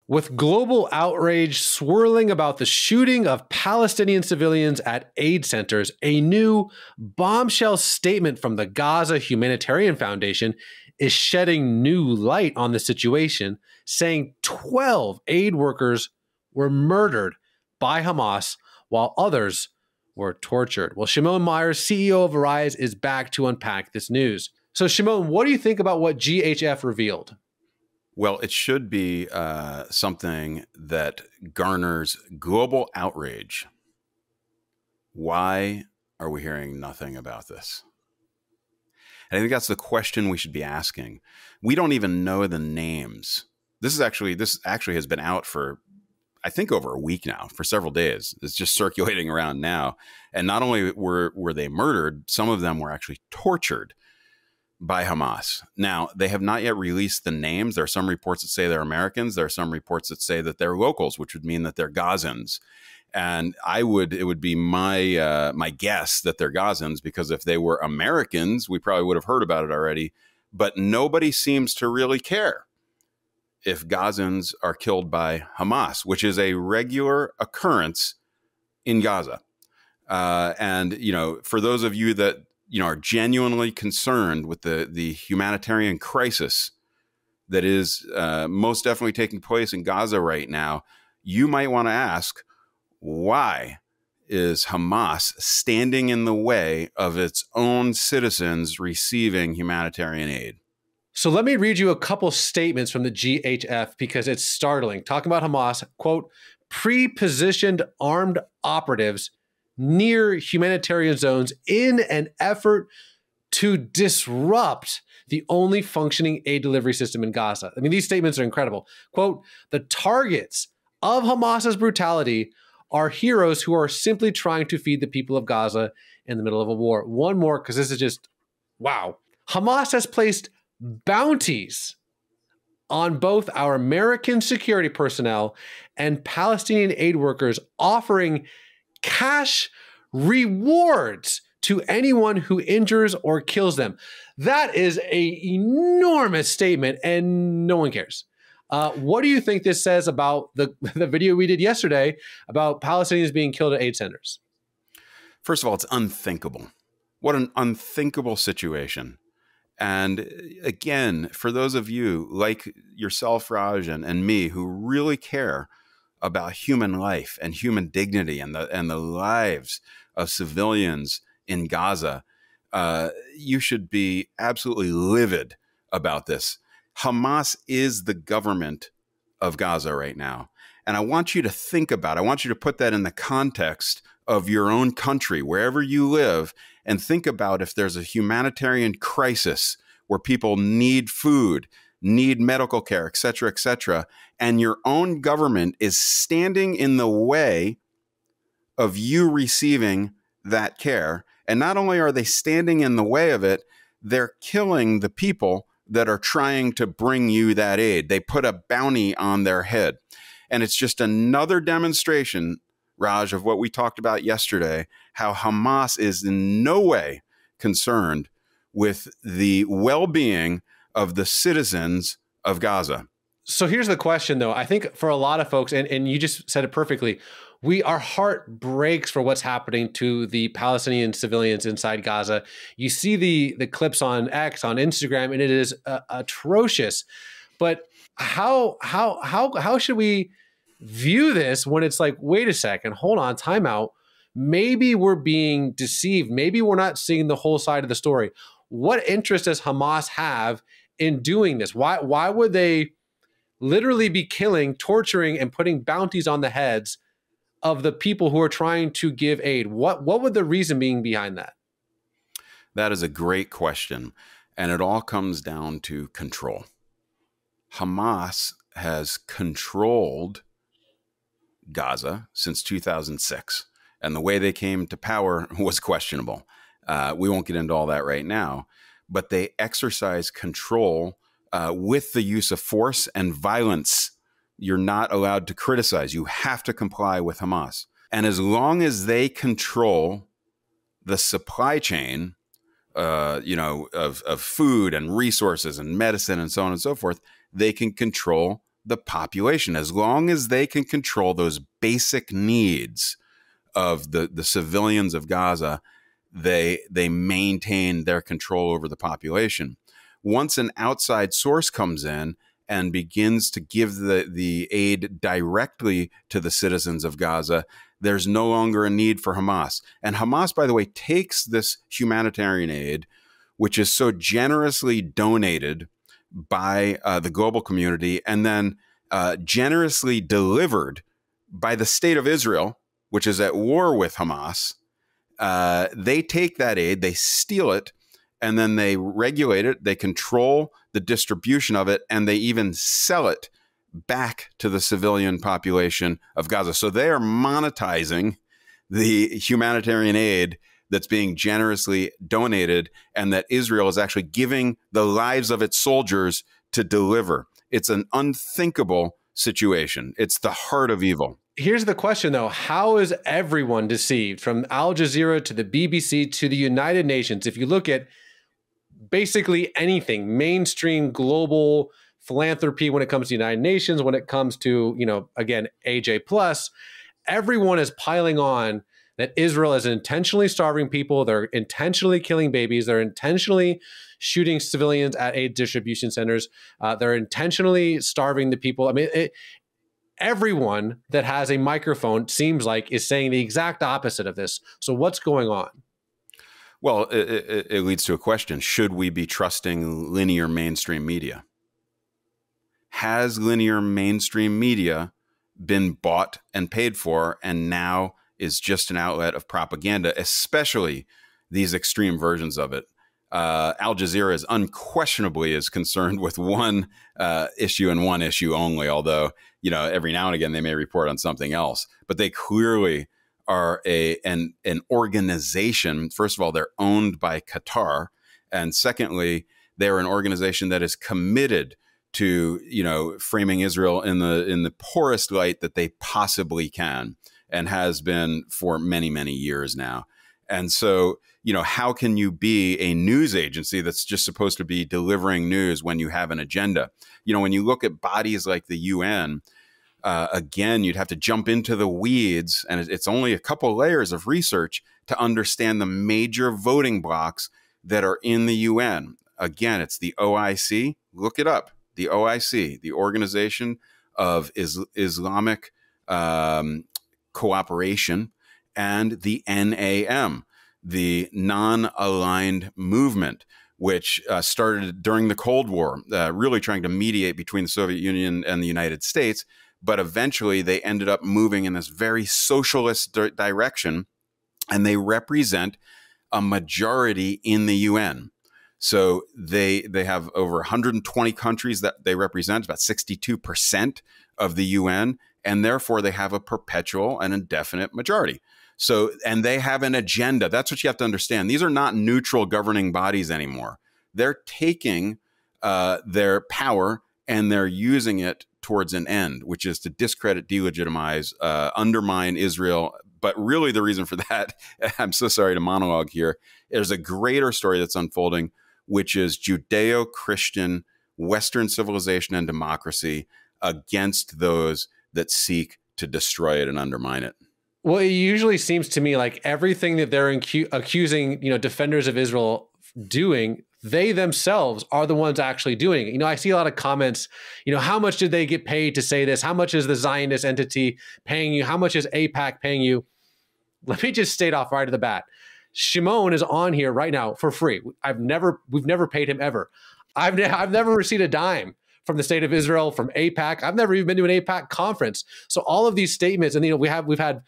With global outrage swirling about the shooting of Palestinian civilians at aid centers, a new bombshell statement from the Gaza Humanitarian Foundation is shedding new light on the situation, saying 12 aid workers were murdered by Hamas while others were tortured. Well, Shimon Myers, CEO of Arise, is back to unpack this news. So, Shimon, what do you think about what GHF revealed? Well, it should be something that garners global outrage. Why are we hearing nothing about this? And I think that's the question we should be asking. We don't even know the names. This actually has been out for, I think, over a week now, for several days. It's just circulating around now. And not only were they murdered, some of them were actually tortured by Hamas. Now, they have not yet released the names. There are some reports that say they're Americans. There are some reports that say that they're locals, which would mean that they're Gazans. And it would be my guess that they're Gazans, because if they were Americans, we probably would have heard about it already. But nobody seems to really care if Gazans are killed by Hamas, which is a regular occurrence in Gaza. And, for those of you that are genuinely concerned with the humanitarian crisis that is most definitely taking place in Gaza right now, you might want to ask, why is Hamas standing in the way of its own citizens receiving humanitarian aid? So let me read you a couple statements from the GHF because it's startling. Talking about Hamas, quote, pre-positioned armed operatives near humanitarian zones in an effort to disrupt the only functioning aid delivery system in Gaza. I mean, these statements are incredible. Quote, the targets of Hamas's brutality are heroes who are simply trying to feed the people of Gaza in the middle of a war. One more, because this is just, wow. Hamas has placed bounties on both our American security personnel and Palestinian aid workers, offering cash rewards to anyone who injures or kills them. That is an enormous statement, and no one cares. What do you think this says about the video we did yesterday about Palestinians being killed at aid centers? First of all, it's unthinkable. What an unthinkable situation. And again, for those of you like yourself, Raj, and me, who really care about human life and human dignity and the lives of civilians in Gaza, you should be absolutely livid about this. Hamas is the government of Gaza right now. And I want you to think about it. I want you to put that in the context of your own country, wherever you live, and think about if there's a humanitarian crisis where people need food, need medical care, et cetera, and your own government is standing in the way of you receiving that care. And not only are they standing in the way of it, they're killing the people that are trying to bring you that aid. They put a bounty on their head. And it's just another demonstration, Raj, of what we talked about yesterday, how Hamas is in no way concerned with the well-being of the citizens of Gaza. So here's the question, though. I think for a lot of folks, and you just said it perfectly, our heart breaks for what's happening to the Palestinian civilians inside Gaza. You see the clips on X, on Instagram, and it is atrocious. But how should we view this when it's like, wait a second, hold on, time out. Maybe we're being deceived. Maybe we're not seeing the whole side of the story. What interest does Hamas have in doing this? Why would they literally be killing, torturing, and putting bounties on the heads of the people who are trying to give aid? What would the reason being behind that? That is a great question. And it all comes down to control. Hamas has controlled Gaza since 2006. And the way they came to power was questionable. We won't get into all that right now. But they exercise control with the use of force and violence. You're not allowed to criticize. You have to comply with Hamas. And as long as they control the supply chain, of food and resources and medicine and so on and so forth, they can control the population. As long as they can control those basic needs of the civilians of Gaza, they maintain their control over the population. Once an outside source comes in and begins to give the aid directly to the citizens of Gaza, there's no longer a need for Hamas. And Hamas, by the way, takes this humanitarian aid, which is so generously donated by the global community and then generously delivered by the state of Israel, which is at war with Hamas. They take that aid, they steal it, and then they regulate it, they control the distribution of it, and they even sell it back to the civilian population of Gaza. So they are monetizing the humanitarian aid that's being generously donated and that Israel is actually giving the lives of its soldiers to deliver. It's an unthinkable situation. It's the heart of evil. Here's the question, though. How is everyone deceived, from Al Jazeera to the BBC to the United Nations? If you look at basically anything, mainstream global philanthropy, when it comes to the United Nations, when it comes to, again, AJ plus, everyone is piling on that Israel is intentionally starving people. They're intentionally killing babies. They're intentionally shooting civilians at aid distribution centers. They're intentionally starving the people. I mean, everyone that has a microphone seems like is saying the exact opposite of this. So what's going on? Well, it leads to a question. Should we be trusting linear mainstream media? Has linear mainstream media been bought and paid for and now is just an outlet of propaganda, especially these extreme versions of it? Al Jazeera is unquestionably is concerned with one issue and one issue only, although, every now and again they may report on something else. But they clearly are an organization. First of all, they're owned by Qatar. And secondly, they're an organization that is committed to, framing Israel in the poorest light that they possibly can, and has been for many, many years now. And so, how can you be a news agency that's just supposed to be delivering news when you have an agenda? When you look at bodies like the UN, again, you'd have to jump into the weeds, and it's only a couple layers of research to understand the major voting blocks that are in the UN. Again, it's the OIC. Look it up. The OIC, the Organization of Islamic Cooperation, and the NAM, the Non-Aligned Movement, which started during the Cold War, really trying to mediate between the Soviet Union and the United States. But eventually they ended up moving in this very socialist direction, and they represent a majority in the UN. So they have over 120 countries that they represent, about 62% of the UN, and therefore they have a perpetual and indefinite majority. So, and they have an agenda. That's what you have to understand. These are not neutral governing bodies anymore. They're taking their power and they're using it towards an end, which is to discredit, delegitimize, undermine Israel. But really the reason for that, I'm so sorry to monologue here, there's a greater story that's unfolding, which is Judeo-Christian Western civilization and democracy against those that seek to destroy it and undermine it. Well, it usually seems to me like everything that they're accusing, defenders of Israel doing, they themselves are the ones actually doing it. I see a lot of comments, how much did they get paid to say this? How much is the Zionist entity paying you? How much is AIPAC paying you? Let me just state off right at the bat. Shimon is on here right now for free. We've never paid him ever. I've never received a dime from the state of Israel, from AIPAC. I've never even been to an AIPAC conference. So all of these statements, and we've had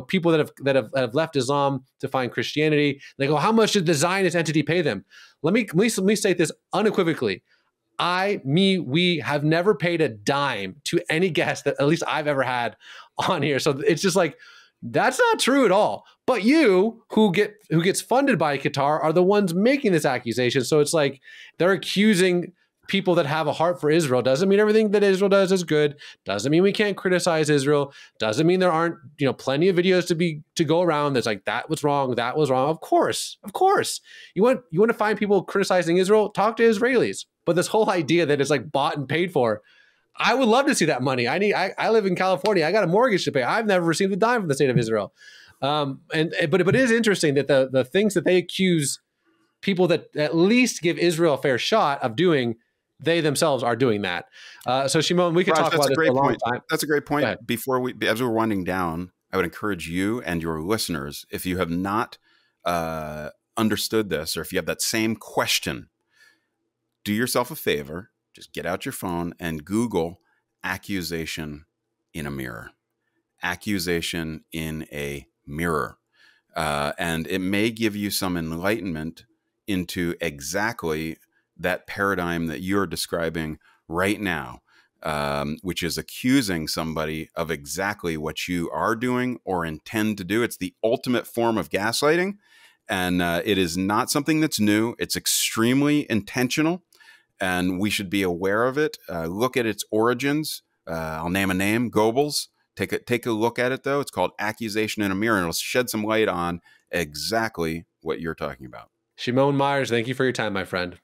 people that have left Islam to find Christianity. They go, how much did the Zionist entity pay them? Let me state this unequivocally. We have never paid a dime to any guest that at least I've ever had on here. So it's just like, that's not true at all. But you, who gets funded by Qatar, are the ones making this accusation. So it's like they're accusing people that have a heart for Israel. Doesn't mean everything that Israel does is good. Doesn't mean we can't criticize Israel. Doesn't mean there aren't plenty of videos to go around that's like, that was wrong, that was wrong. Of course. You want to find people criticizing Israel? Talk to Israelis. But this whole idea that it's like bought and paid for, I would love to see that money. I live in California. I got a mortgage to pay. I've never received a dime from the state of Israel. But it is interesting that the things that they accuse people that at least give Israel a fair shot of doing, they themselves are doing that. So Shimon, we could Raj, talk about this for a long time. That's a great point. As we're winding down, I would encourage you and your listeners, if you have not understood this, or if you have that same question, do yourself a favor, just get out your phone and Google accusation in a mirror. Accusation in a mirror. And it may give you some enlightenment into exactly that paradigm that you're describing right now, which is accusing somebody of exactly what you are doing or intend to do. It's the ultimate form of gaslighting, and it is not something that's new. It's extremely intentional, and we should be aware of it. Look at its origins. I'll name a name, Goebbels. Take a look at it, though. It's called Accusation in a Mirror, and it'll shed some light on exactly what you're talking about. Shimon Myers, thank you for your time, my friend.